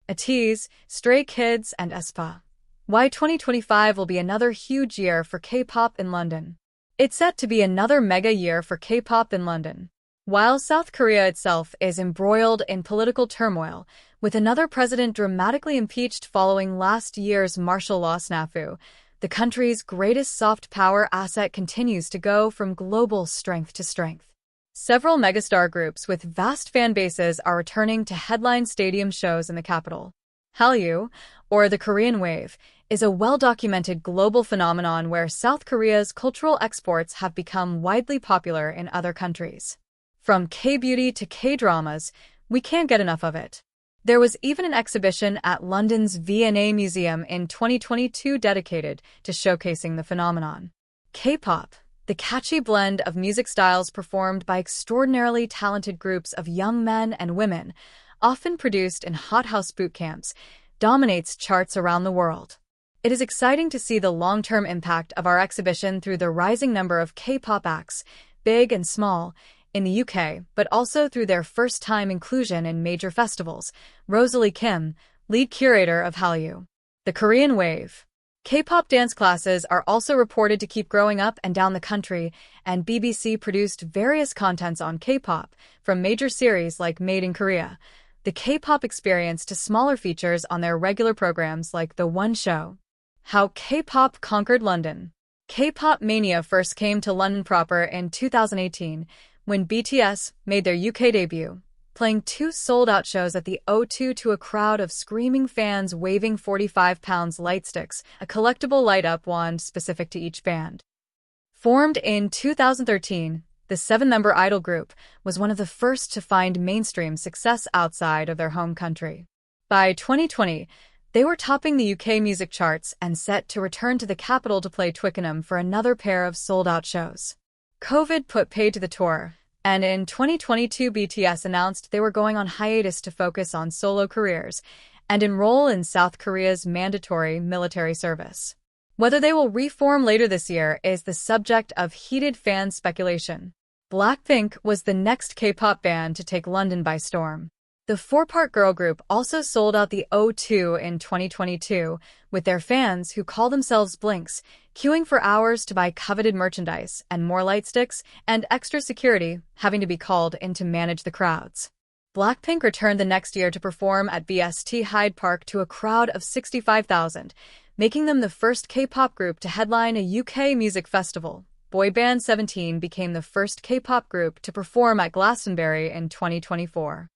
Ateez, Stray Kids and Aespa. Why 2025 will be another huge year for K-pop in London. It's set to be another mega year for K-pop in London. While South Korea itself is embroiled in political turmoil, with another president dramatically impeached following last year's martial law snafu, the country's greatest soft power asset continues to go from global strength to strength. Several megastar groups with vast fan bases are returning to headline stadium shows in the capital. Hallyu, or the Korean Wave, is a well-documented global phenomenon where South Korea's cultural exports have become widely popular in other countries. From K-beauty to K-dramas, we can't get enough of it. There was even an exhibition at London's V&A Museum in 2022 dedicated to showcasing the phenomenon. K-pop, the catchy blend of music styles performed by extraordinarily talented groups of young men and women, often produced in hothouse boot camps, dominates charts around the world. It is exciting to see the long-term impact of our exhibition through the rising number of K-pop acts, big and small, in the UK, but also through their first-time inclusion in major festivals. Rosalie Kim, lead curator of Hallyu. The Korean Wave. K-pop dance classes are also reported to keep growing up and down the country, and BBC produced various contents on K-pop, from major series like Made in Korea, the K-pop experience to smaller features on their regular programs like The One Show. How K-pop conquered London. K-pop mania first came to London proper in 2018, when BTS made their UK debut, playing 2 sold-out shows at the O2 to a crowd of screaming fans waving 45-pound light sticks, a collectible light-up wand specific to each band. Formed in 2013, the 7-member idol group was one of the first to find mainstream success outside of their home country. By 2020, they were topping the UK music charts and set to return to the capital to play Twickenham for another pair of sold-out shows. COVID put paid to the tour, and in 2022 BTS announced they were going on hiatus to focus on solo careers and enroll in South Korea's mandatory military service. Whether they will reform later this year is the subject of heated fan speculation. Blackpink was the next K-pop band to take London by storm. The 4-part girl group also sold out the O2 in 2022, with their fans, who call themselves Blinks, queuing for hours to buy coveted merchandise and more light sticks, and extra security having to be called in to manage the crowds. Blackpink returned the next year to perform at BST Hyde Park to a crowd of 65,000, making them the first K-pop group to headline a UK music festival. Boy band 17 became the first K-pop group to perform at Glastonbury in 2024.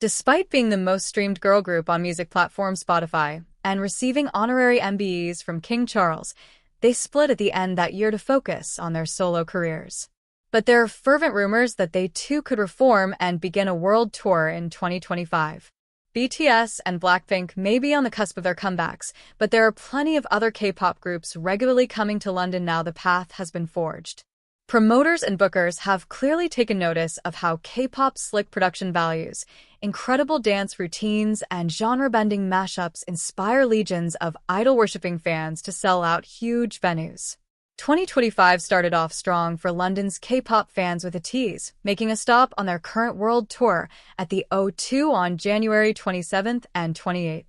Despite being the most streamed girl group on music platform Spotify and receiving honorary MBEs from King Charles, they split at the end that year to focus on their solo careers. But there are fervent rumors that they too could reform and begin a world tour in 2025. BTS and Blackpink may be on the cusp of their comebacks, but there are plenty of other K-pop groups regularly coming to London now the path has been forged. Promoters and bookers have clearly taken notice of how K-pop's slick production values, incredible dance routines, and genre-bending mashups inspire legions of idol-worshipping fans to sell out huge venues. 2025 started off strong for London's K-pop fans with Ateez, making a stop on their current world tour at the O2 on January 27th and 28th.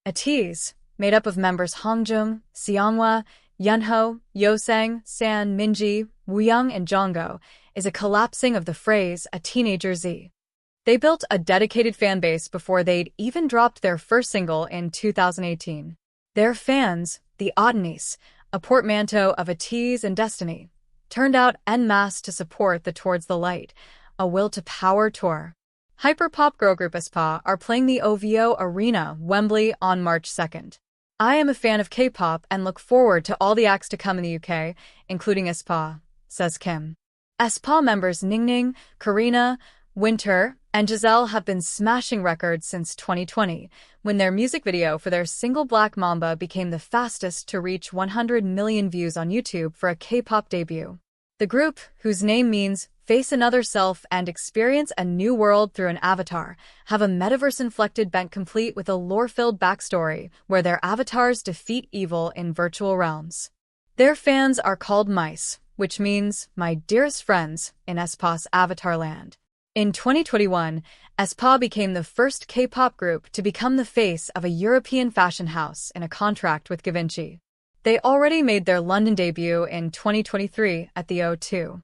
Ateez, made up of members Hongjoong, Seonghwa, Yunho, Yosang, San, Minji, Wooyoung, and Jongho, is a collapsing of the phrase "a teenager Z." They built a dedicated fan base before they'd even dropped their first single in 2018. Their fans, the Ateez, a portmanteau of Ateez and Destiny, turned out en masse to support the Towards the Light, a Will to Power tour. Hyperpop girl group Aespa are playing the OVO Arena, Wembley, on March 2nd. I am a fan of K-pop and look forward to all the acts to come in the UK, including Aespa, says Kim. Aespa members Ningning, Karina, Winter, and Giselle have been smashing records since 2020, when their music video for their single Black Mamba became the fastest to reach 100 million views on YouTube for a K-pop debut. The group, whose name means face another self and experience a new world through an avatar, have a metaverse-inflected bent complete with a lore-filled backstory where their avatars defeat evil in virtual realms. Their fans are called mice, which means my dearest friends in Aespa's avatar land. In 2021, aespa became the first K-pop group to become the face of a European fashion house in a contract with Givenchy. They already made their London debut in 2023 at the O2.